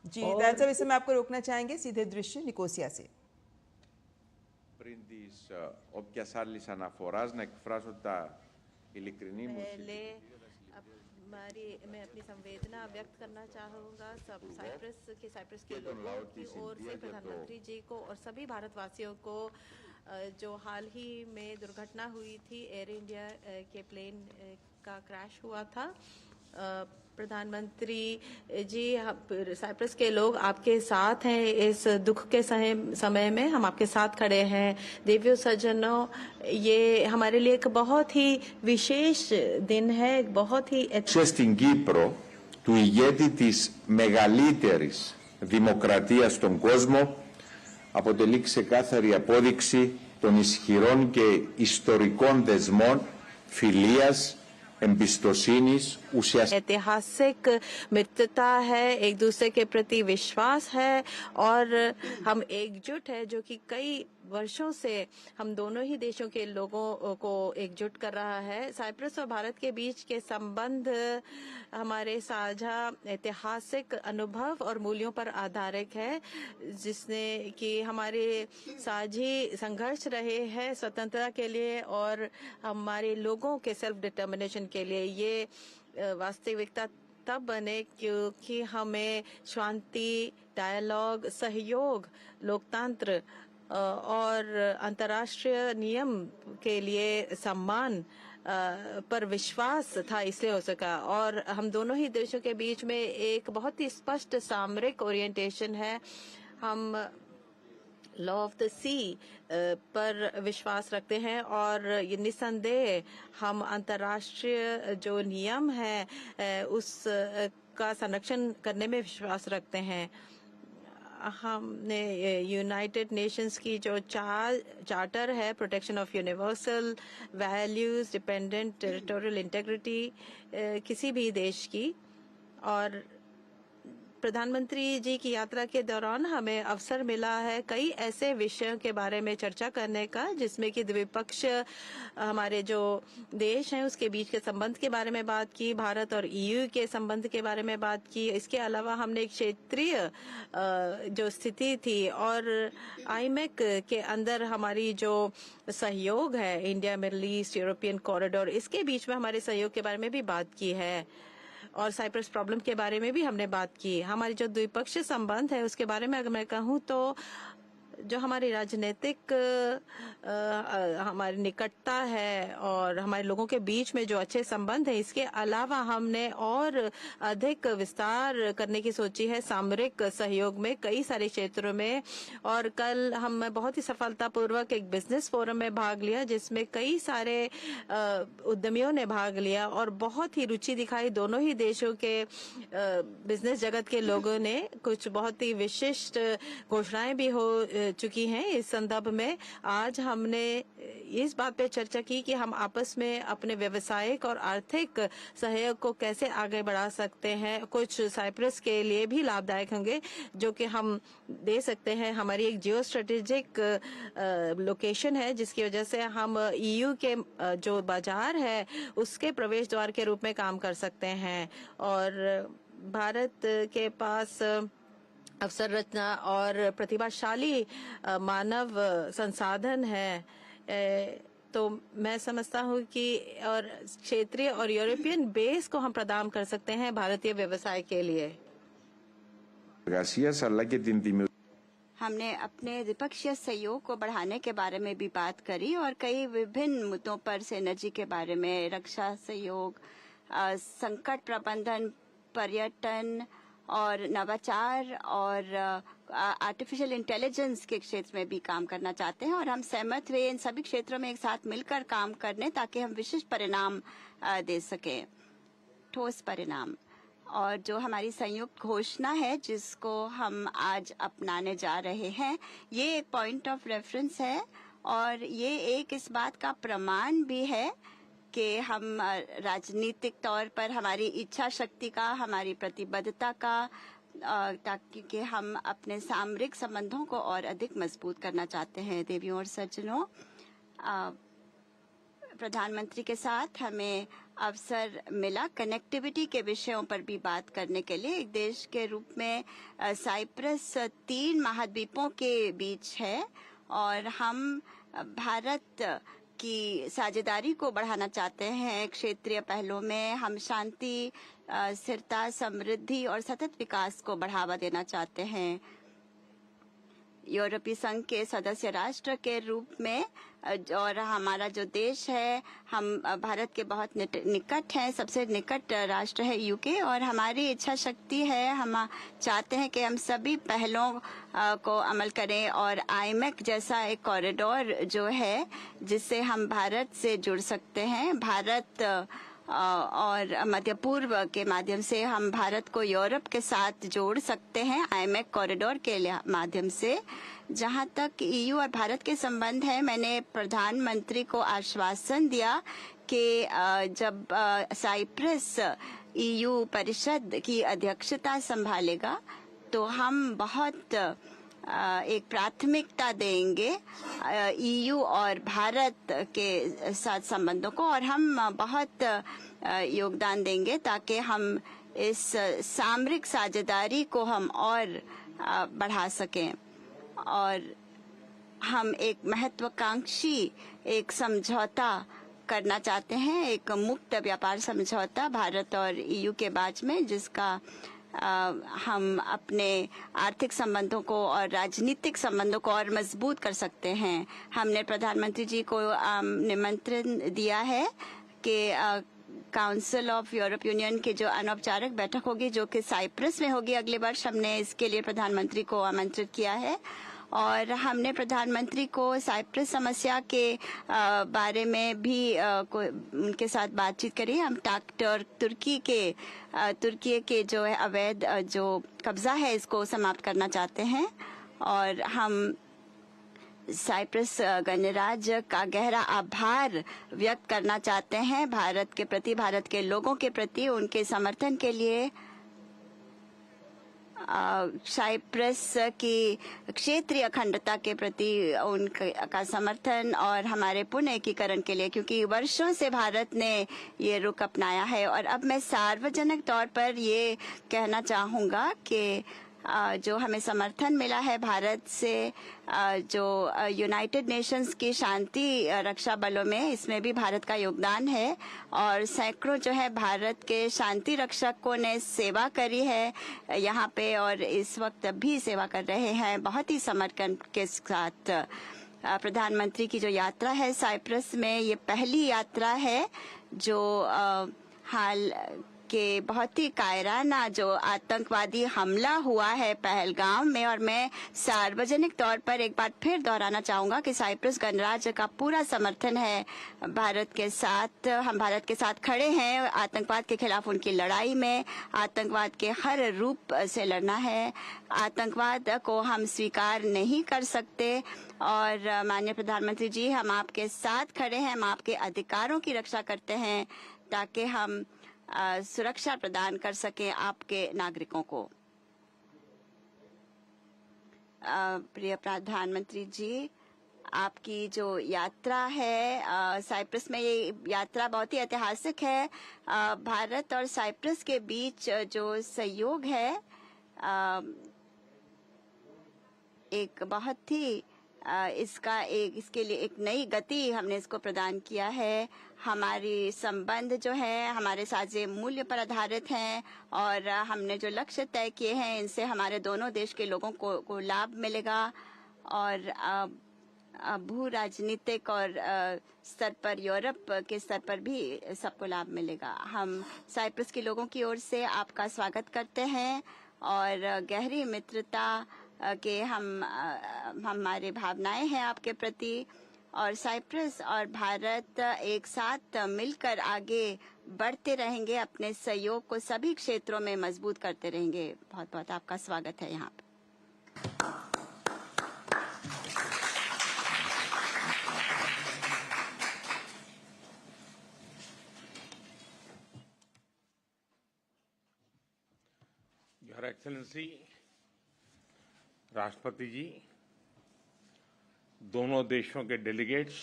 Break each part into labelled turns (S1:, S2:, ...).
S1: जी दान साहब, इसे मैं आपको रोकना चाहेंगे। सीधे दृश्य निकोसिया से।
S2: Πριν της όποιας άλλης αναφοράς να εκφράσω τα ειλικρινή μου
S3: मैं अपनी संवेदना व्यक्त करना चाहूँगा सब साइप्रस के लोगों की ओर से प्रधानमंत्री जी को और सभी भारतवासियों को जो हाल ही में दुर्घटना हुई थी, एयर इंडिया के प्लेन का क्रैश हुआ था। प्रधानमंत्री जी, साइप्रस के लोग आपके साथ हैं इस दुख के समय में, हम आपके साथ खड़े हैं। देवियों सज्जनों, ये हमारे लिए एक बहुत ही विशेष दिन है, बहुत ही
S2: στην Κύπρο του ηγέτη της μεγαλύτερης δημοκρατίας στον κόσμο αποτελεί ξεκάθαρη απόδειξη των ισχυρών και ιστορικών δεσμών φιλίας, एम्बिस्टोसिनिस
S3: ऐतिहासिक मित्रता है, एक दूसरे के प्रति विश्वास है और हम एकजुट है, जो कि कई वर्षों से हम दोनों ही देशों के लोगों को एकजुट कर रहा है। साइप्रस और भारत के बीच के संबंध हमारे साझा ऐतिहासिक अनुभव और मूल्यों पर आधारित है, जिसने कि हमारे साझी संघर्ष रहे हैं स्वतंत्रता के लिए और हमारे लोगों के सेल्फ डिटर्मिनेशन के लिए। ये वास्तविकता तब बने क्योंकि हमें शांति, डायलॉग, सहयोग, लोकतंत्र और अंतर्राष्ट्रीय नियम के लिए सम्मान पर विश्वास था, इसलिए हो सका। और हम दोनों ही देशों के बीच में एक बहुत ही स्पष्ट सामरिक ओरिएंटेशन है। हम लॉ ऑफ द सी पर विश्वास रखते हैं और ये निसंदेह हम अंतर्राष्ट्रीय जो नियम है उस का संरक्षण करने में विश्वास रखते हैं। हमने यूनाइटेड नेशंस की जो चार्टर है, protection of universal values, dependent territorial integrity किसी भी देश की, और प्रधानमंत्री जी की यात्रा के दौरान हमें अवसर मिला है कई ऐसे विषयों के बारे में चर्चा करने का, जिसमें कि द्विपक्ष हमारे जो देश हैं उसके बीच के संबंध के बारे में बात की, भारत और ईयू के संबंध के बारे में बात की। इसके अलावा हमने एक क्षेत्रीय जो स्थिति थी और आईमेक के अंदर हमारी जो सहयोग है, India middle east European corridor, इसके बीच में हमारे सहयोग के बारे में भी बात की है और साइप्रस प्रॉब्लम के बारे में भी हमने बात की। हमारी जो द्विपक्षीय संबंध है उसके बारे में अगर मैं कहूँ तो जो हमारी राजनीतिक हमारी निकटता है और हमारे लोगों के बीच में जो अच्छे संबंध है, इसके अलावा हमने और अधिक विस्तार करने की सोची है सामरिक सहयोग में कई सारे क्षेत्रों में। और कल हम बहुत ही सफलतापूर्वक एक बिजनेस फोरम में भाग लिया, जिसमें कई सारे उद्यमियों ने भाग लिया और बहुत ही रुचि दिखाई। दोनों ही देशों के बिजनेस जगत के लोगों ने कुछ बहुत ही विशिष्ट घोषणाएं भी हो चुकी हैं। इस संदर्भ में आज हमने इस बात पे चर्चा की कि हम आपस में अपने व्यवसायिक और आर्थिक सहयोग को कैसे आगे बढ़ा सकते हैं। कुछ साइप्रस के लिए भी लाभदायक होंगे जो कि हम दे सकते हैं। हमारी एक जियो स्ट्रेटेजिक लोकेशन है, जिसकी वजह से हम ईयू के जो बाजार है उसके प्रवेश द्वार के रूप में काम कर सकते हैं और भारत के पास अवसर रचना और प्रतिभाशाली मानव संसाधन है। तो मैं समझता हूँ कि और क्षेत्रीय और यूरोपियन बेस को हम प्रदान कर सकते हैं भारतीय व्यवसाय के लिए।
S4: हमने अपने द्विपक्षीय सहयोग को बढ़ाने के बारे में भी बात करी और कई विभिन्न मुद्दों पर सिनर्जी के बारे में, रक्षा सहयोग, संकट प्रबंधन, पर्यटन और नवाचार और आर्टिफिशियल इंटेलिजेंस के क्षेत्र में भी काम करना चाहते हैं और हम सहमत हुए इन सभी क्षेत्रों में एक साथ मिलकर काम करने, ताकि हम विशिष्ट परिणाम दे सकें, ठोस परिणाम। और जो हमारी संयुक्त घोषणा है जिसको हम आज अपनाने जा रहे हैं, ये एक पॉइंट ऑफ रेफरेंस है और ये एक इस बात का प्रमाण भी है कि हम राजनीतिक तौर पर हमारी इच्छा शक्ति का, हमारी प्रतिबद्धता का, ताकि कि हम अपने सामरिक संबंधों को और अधिक मजबूत करना चाहते हैं। देवियों और सज्जनों, प्रधानमंत्री के साथ हमें अवसर मिला कनेक्टिविटी के विषयों पर भी बात करने के लिए। एक देश के रूप में साइप्रस 3 महाद्वीपों के बीच है और हम भारत की साझेदारी को बढ़ाना चाहते हैं। क्षेत्रीय पहलुओं में हम शांति, स्थिरता, समृद्धि और सतत विकास को बढ़ावा देना चाहते हैं। यूरोपीय संघ के सदस्य राष्ट्र के रूप में और हमारा जो देश है, हम भारत के बहुत निकट हैं। सबसे निकट राष्ट्र है यूके और हमारी इच्छा शक्ति है, हम चाहते हैं कि हम सभी पहलों को अमल करें और आईमेक जैसा एक कॉरिडोर जो है जिससे हम भारत से जुड़ सकते हैं। भारत और मध्य पूर्व के माध्यम से हम भारत को यूरोप के साथ जोड़ सकते हैं आईमेक कॉरिडोर के माध्यम से। जहां तक ईयू और भारत के संबंध है, मैंने प्रधानमंत्री को आश्वासन दिया कि जब साइप्रस ईयू परिषद की अध्यक्षता संभालेगा तो हम बहुत एक प्राथमिकता देंगे ईयू और भारत के साथ संबंधों को और हम बहुत योगदान देंगे ताकि हम इस सामरिक साझेदारी को हम और बढ़ा सकें। और हम एक महत्वाकांक्षी एक समझौता करना चाहते हैं, एक मुक्त व्यापार समझौता भारत और ईयू के बीच में, जिसका हम अपने आर्थिक संबंधों को और राजनीतिक संबंधों को और मजबूत कर सकते हैं। हमने प्रधानमंत्री जी को निमंत्रण दिया है कि काउंसिल ऑफ यूरोप यूनियन की जो अनौपचारिक बैठक होगी जो कि साइप्रस में होगी अगले वर्ष, हमने इसके लिए प्रधानमंत्री को आमंत्रित किया है। और हमने प्रधानमंत्री को साइप्रस समस्या के बारे में भी उनके साथ बातचीत करी। हम तुर्की के जो है अवैध जो कब्जा है इसको समाप्त करना चाहते हैं और हम साइप्रस गणराज्य का गहरा आभार व्यक्त करना चाहते हैं भारत के प्रति, भारत के लोगों के प्रति, उनके समर्थन के लिए। साइप्रस की क्षेत्रीय अखंडता के प्रति उनका समर्थन और हमारे पुनः एकीकरण के लिए, क्योंकि वर्षों से भारत ने ये रुख अपनाया है। और अब मैं सार्वजनिक तौर पर ये कहना चाहूँगा कि जो हमें समर्थन मिला है भारत से, जो यूनाइटेड नेशंस की शांति रक्षा बलों में, इसमें भी भारत का योगदान है और सैकड़ों जो है भारत के शांति रक्षकों ने सेवा करी है यहाँ पे और इस वक्त भी सेवा कर रहे हैं बहुत ही समर्पण के साथ। प्रधानमंत्री की जो यात्रा है साइप्रस में, ये पहली यात्रा है जो हाल के बहुत ही कायराना जो आतंकवादी हमला हुआ है पहलगाम में। और मैं सार्वजनिक तौर पर एक बार फिर दोहराना चाहूंगा कि साइप्रस गणराज्य का पूरा समर्थन है भारत के साथ। हम भारत के साथ खड़े हैं आतंकवाद के खिलाफ उनकी लड़ाई में। आतंकवाद के हर रूप से लड़ना है, आतंकवाद को हम स्वीकार नहीं कर सकते। और माननीय प्रधानमंत्री जी, हम आपके साथ खड़े हैं, हम आपके अधिकारों की रक्षा करते हैं ताकि हम सुरक्षा प्रदान कर सके आपके नागरिकों को। प्रिय प्रधानमंत्री जी, आपकी जो यात्रा है साइप्रस में, ये यात्रा बहुत ही ऐतिहासिक है। भारत और साइप्रस के बीच जो सहयोग है एक बहुत ही इसके लिए एक नई गति हमने इसको प्रदान किया है। हमारी संबंध जो है हमारे साझे मूल्य पर आधारित हैं और हमने जो लक्ष्य तय किए हैं इनसे हमारे दोनों देश के लोगों को लाभ मिलेगा और भू राजनीतिक और स्तर पर, यूरोप के स्तर पर भी सबको लाभ मिलेगा। हम साइप्रस के लोगों की ओर से आपका स्वागत करते हैं और गहरी मित्रता के हमारे भावनाएं हैं आपके प्रति। और साइप्रस और भारत एक साथ मिलकर आगे बढ़ते रहेंगे, अपने सहयोग को सभी क्षेत्रों में मजबूत करते रहेंगे। बहुत बहुत आपका स्वागत है यहाँ पे।
S5: योर एक्सेलेंसी राष्ट्रपति जी, दोनों देशों के डेलीगेट्स,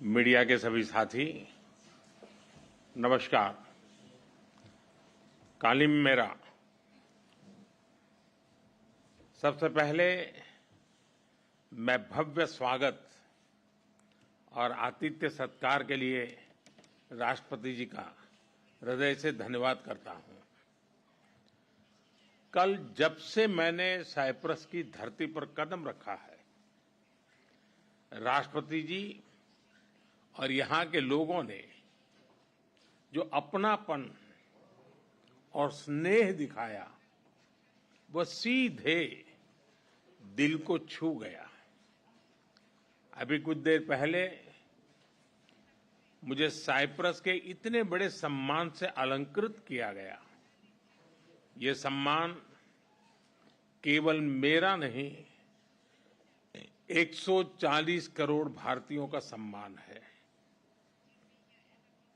S5: मीडिया के सभी साथी, नमस्कार। कालिम मेरा। सबसे पहले मैं भव्य स्वागत और आतिथ्य सत्कार के लिए राष्ट्रपति जी का हृदय से धन्यवाद करता हूं। कल जब से मैंने साइप्रस की धरती पर कदम रखा है, राष्ट्रपति जी और यहां के लोगों ने जो अपनापन और स्नेह दिखाया, वह सीधे दिल को छू गया। अभी कुछ देर पहले मुझे साइप्रस के इतने बड़े सम्मान से अलंकृत किया गया। ये सम्मान केवल मेरा नहीं, 140 करोड़ भारतीयों का सम्मान है।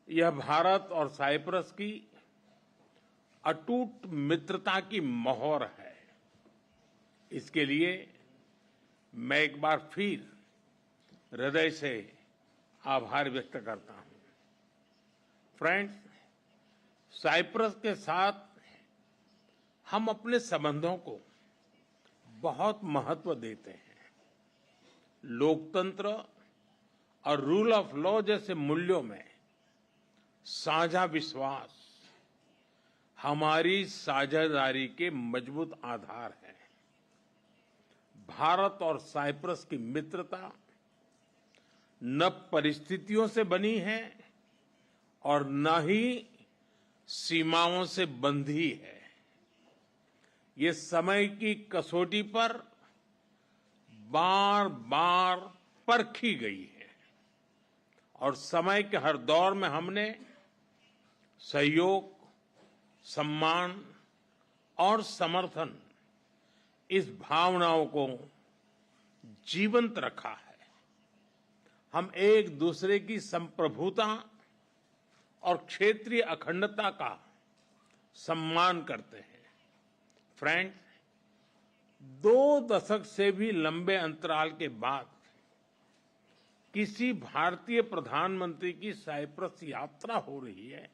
S5: यह भारत और साइप्रस की अटूट मित्रता की मोहर है। इसके लिए मैं एक बार फिर हृदय से आभार व्यक्त करता हूं। फ्रेंड्स, साइप्रस के साथ हम अपने संबंधों को बहुत महत्व देते हैं। लोकतंत्र और रूल ऑफ लॉ जैसे मूल्यों में साझा विश्वास हमारी साझेदारी के मजबूत आधार है। भारत और साइप्रस की मित्रता न परिस्थितियों से बनी है और न ही सीमाओं से बंधी है। ये समय की कसौटी पर बार बार परखी गई है और समय के हर दौर में हमने सहयोग, सम्मान और समर्थन, इस भावनाओं को जीवंत रखा है। हम एक दूसरे की संप्रभुता और क्षेत्रीय अखंडता का सम्मान करते हैं। फ्रेंड्स, 2 दशक से भी लंबे अंतराल के बाद किसी भारतीय प्रधानमंत्री की साइप्रस यात्रा हो रही है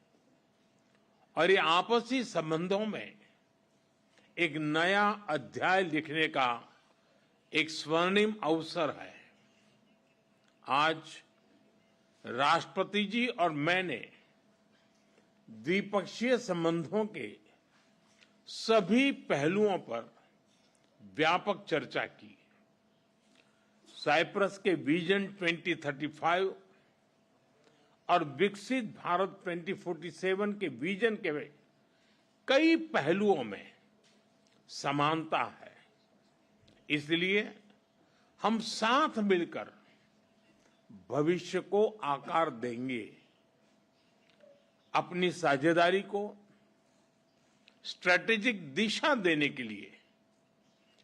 S5: और ये आपसी संबंधों में एक नया अध्याय लिखने का एक स्वर्णिम अवसर है। आज राष्ट्रपति जी और मैंने द्विपक्षीय संबंधों के सभी पहलुओं पर व्यापक चर्चा की। साइप्रस के विजन 2035 और विकसित भारत 2047 के विजन के कई पहलुओं में समानता है। इसलिए हम साथ मिलकर भविष्य को आकार देंगे। अपनी साझेदारी को स्ट्रैटेजिक दिशा देने के लिए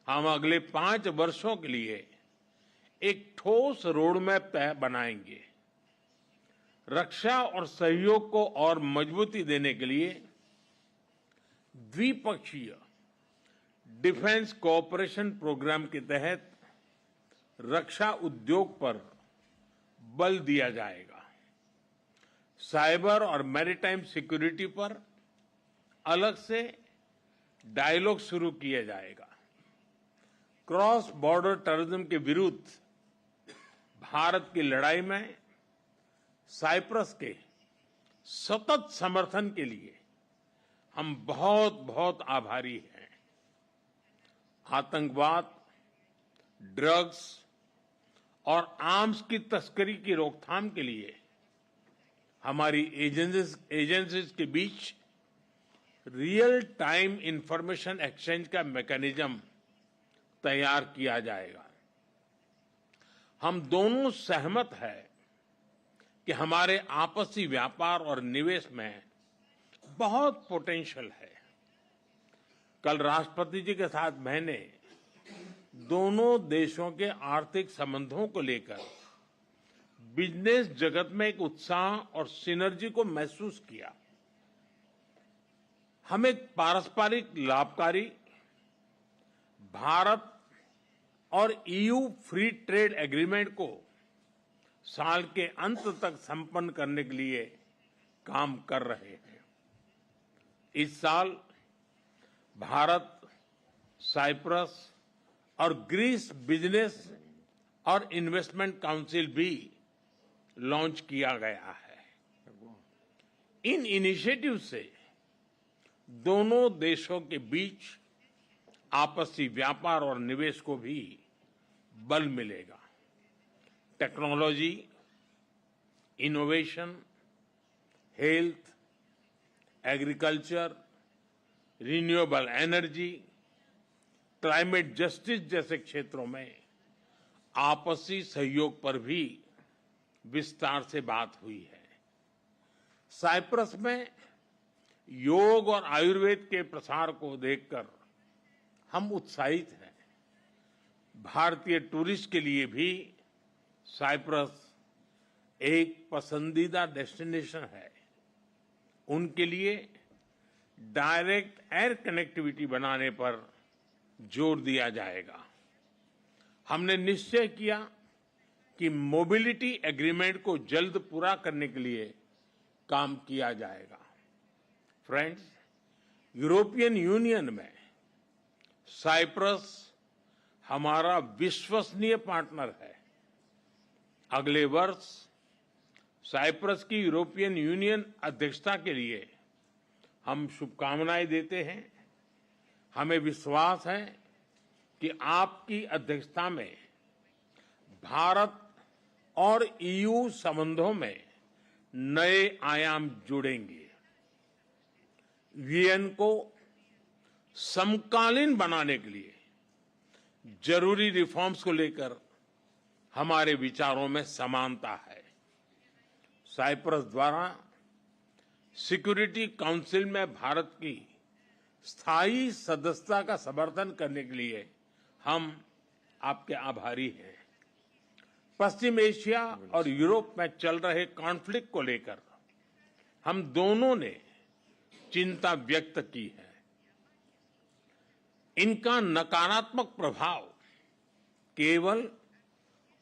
S5: हम अगले 5 वर्षों के लिए एक ठोस रोडमैप बनाएंगे। रक्षा और सहयोग को और मजबूती देने के लिए द्विपक्षीय डिफेंस कोऑपरेशन प्रोग्राम के तहत रक्षा उद्योग पर बल दिया जाएगा। साइबर और मैरीटाइम सिक्योरिटी पर अलग से डायलॉग शुरू किया जाएगा। क्रॉस बॉर्डर टेररिज्म के विरुद्ध भारत की लड़ाई में साइप्रस के सतत समर्थन के लिए हम बहुत बहुत आभारी हैं। आतंकवाद, ड्रग्स और आर्म्स की तस्करी की रोकथाम के लिए हमारी एजेंसीज के बीच रियल टाइम इंफॉर्मेशन एक्सचेंज का मैकेनिज्म तैयार किया जाएगा। हम दोनों सहमत हैं कि हमारे आपसी व्यापार और निवेश में बहुत पोटेंशियल है। कल राष्ट्रपति जी के साथ मैंने दोनों देशों के आर्थिक संबंधों को लेकर बिजनेस जगत में एक उत्साह और सिनर्जी को महसूस किया। हम एक पारस्परिक लाभकारी भारत और ईयू फ्री ट्रेड एग्रीमेंट को साल के अंत तक संपन्न करने के लिए काम कर रहे हैं। इस साल भारत, साइप्रस और ग्रीस बिजनेस और इन्वेस्टमेंट काउंसिल भी लॉन्च किया गया है। इन इनिशिएटिव से दोनों देशों के बीच आपसी व्यापार और निवेश को भी बल मिलेगा। Technology, innovation, health, agriculture, renewable energy, climate justice जैसे क्षेत्रों में आपसी सहयोग पर भी विस्तार से बात हुई है। साइप्रस में योग और आयुर्वेद के प्रसार को देखकर हम उत्साहित हैं। भारतीय टूरिस्ट के लिए भी साइप्रस एक पसंदीदा डेस्टिनेशन है। उनके लिए डायरेक्ट एयर कनेक्टिविटी बनाने पर जोर दिया जाएगा। हमने निश्चय किया कि मोबिलिटी एग्रीमेंट को जल्द पूरा करने के लिए काम किया जाएगा। फ्रेंड्स, यूरोपियन यूनियन में साइप्रस हमारा विश्वसनीय पार्टनर है। अगले वर्ष साइप्रस की यूरोपियन यूनियन अध्यक्षता के लिए हम शुभकामनाएं देते हैं। हमें विश्वास है कि आपकी अध्यक्षता में भारत और ईयू संबंधों में नए आयाम जुड़ेंगे। वीएन को समकालीन बनाने के लिए जरूरी रिफॉर्म्स को लेकर हमारे विचारों में समानता है। साइप्रस द्वारा सिक्योरिटी काउंसिल में भारत की स्थायी सदस्यता का समर्थन करने के लिए हम आपके आभारी हैं। पश्चिम एशिया और यूरोप में चल रहे कॉन्फ्लिक्ट को लेकर हम दोनों ने चिंता व्यक्त की है। इनका नकारात्मक प्रभाव केवल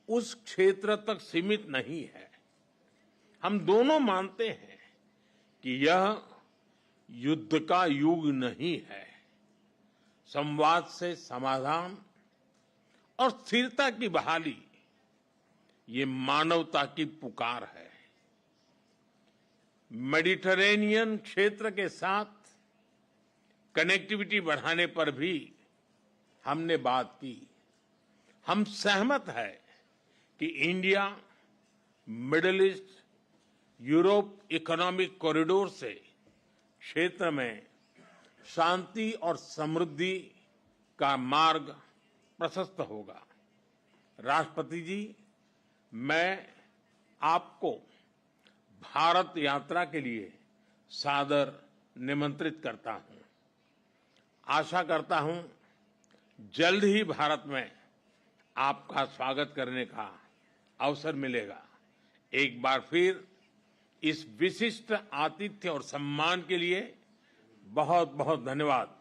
S5: उस क्षेत्र तक सीमित नहीं है। हम दोनों मानते हैं कि यह युद्ध का युग नहीं है। संवाद से समाधान और स्थिरता की बहाली ये मानवता की पुकार है। मेडिटरेनियन क्षेत्र के साथ कनेक्टिविटी बढ़ाने पर भी हमने बात की। हम सहमत है कि India middle east Europe economic corridor से क्षेत्र में शांति और समृद्धि का मार्ग प्रशस्त होगा। राष्ट्रपति जी, मैं आपको भारत यात्रा के लिए सादर निमंत्रित करता हूं। आशा करता हूं जल्द ही भारत में आपका स्वागत करने का अवसर मिलेगा। एक बार फिर इस विशिष्ट आतिथ्य और सम्मान के लिए बहुत बहुत धन्यवाद।